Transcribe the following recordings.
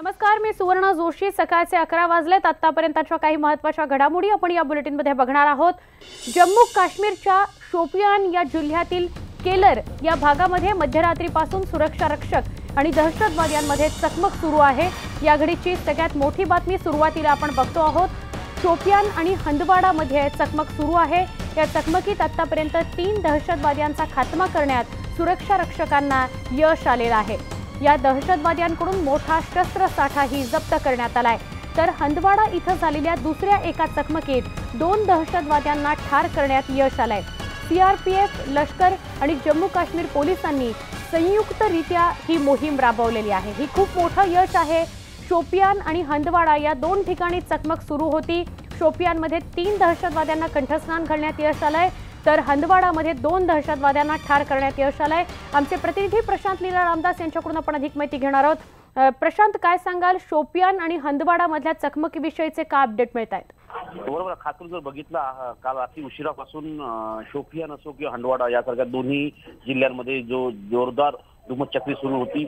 नमस्कार, मी सुवर्णा जोशी। सकाळचे 11 वाजलेत। आतापर्यंतच्या काही महत्त्वाच्या घडामोडी आपण या बुलेटिनमध्ये बघणार आहोत। जम्मू काश्मीरच्या शोपियान या जिल्ह्यातील केलर या भागामध्ये मध्यरात्रीपासून सुरक्षा रक्षक आणि दहशतवाद्यांमध्ये चकमक सुरू आहे। या घडीची सगळ्यात मोठी बातमी सुरुवातीला आपण बघतो आहोत। शोपियान आणि हंदवाडामध्ये चकमक सुरू आहे। या चकमकीत आतापर्यंत 3 दहशतवाद्यांचा खात्मा करण्यात सुरक्षा रक्षकांना यश आलेलं आहे। या दहशतवाद्यांकडून मोठा शस्त्रसाठाही जप्त करण्यात आलाय। तर हंदवाडा इथं झालेल्या दुसऱ्या एका चकमकीत 2 दहशतवाद्यांना ठार करण्यात यश आलंय। सीआरपीएफ, लष्कर आणि जम्मू काश्मीर पोलिसांनी संयुक्तरित्या ही मोहीम राबवलेली आहे। ही खूप मोठं यश आहे। शोपियान आणि हंदवाडा या 2 ठिकाणी चकमक सुरू होती। शोपियानमध्ये 3 दहशतवाद्यांना कंठस्नान घालण्यात यश आलंय, तर हंदवाडामध्ये 2 दहशतवाद्यांना ठार करण्यात यश आलंय। आमचे प्रतिनिधी प्रशांत लीला रामदास यांच्याकडून आपण अधिक माहिती घेणार आहोत। प्रशांत, काय सांगाल, शोपियान आणि हंदवाडा मधल्या चकमकीविषयीचे काय अपडेट मिळतायत? बरोबर, खास करून जर बघितला काल रात्री उशिरापासून शोपियान असो किंवा हंदवाडा यासारख्या दोन्ही जिल्ह्यांमध्ये जो जोरदार धुमचक्री सुरू होती।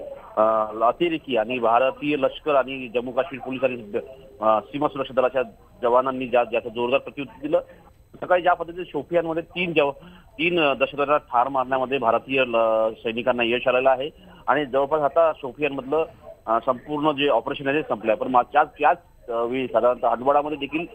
अतिरेकी आणि भारतीय लष्कर आणि जम्मू काश्मीर पोलीस आणि सीमा सुरक्षा दलाच्या जवानांनी ज्याचं जोरदार प्रत्युत्तर दिलं। सकाळी ज्या पद्धतीने शोपियानमध्ये 3 दहशतवाद्यांना ठार मारण्यामध्ये भारतीय सैनिकांना यश आलेलं आहे आणि जवळपास आता शोपियानमधलं संपूर्ण जे ऑपरेशन आहे ते संपलंय। पण त्याच वेळी साधारणतः हंदवाडामध्ये देखील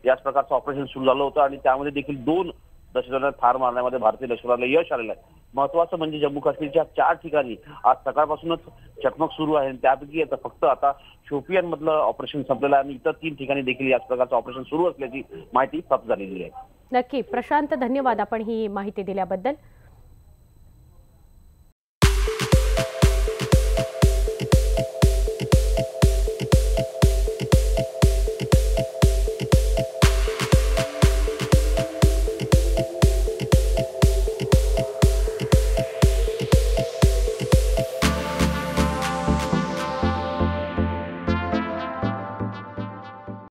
याच प्रकारचं ऑपरेशन सुरू झालं होतं आणि त्यामध्ये देखील 2 दहशतवाद्यांना ठार मारण्यामध्ये भारतीय लष्कराला यश आलेलं आहे। महत्वाचं म्हणजे जम्मू काश्मीरच्या 4 ठिकाणी आज सकाळपासूनच चकमक सुरू आहे। त्यापैकी फक्त आता शोपियान मधलं ऑपरेशन संपलेलं आहे आणि इतर 3 ठिकाणी देखील याच प्रकारचं ऑपरेशन सुरू असल्याची माहिती प्राप्त झालेली आहे। नक्की प्रशांत, धन्यवाद आपण ही माहिती दिल्याबद्दल।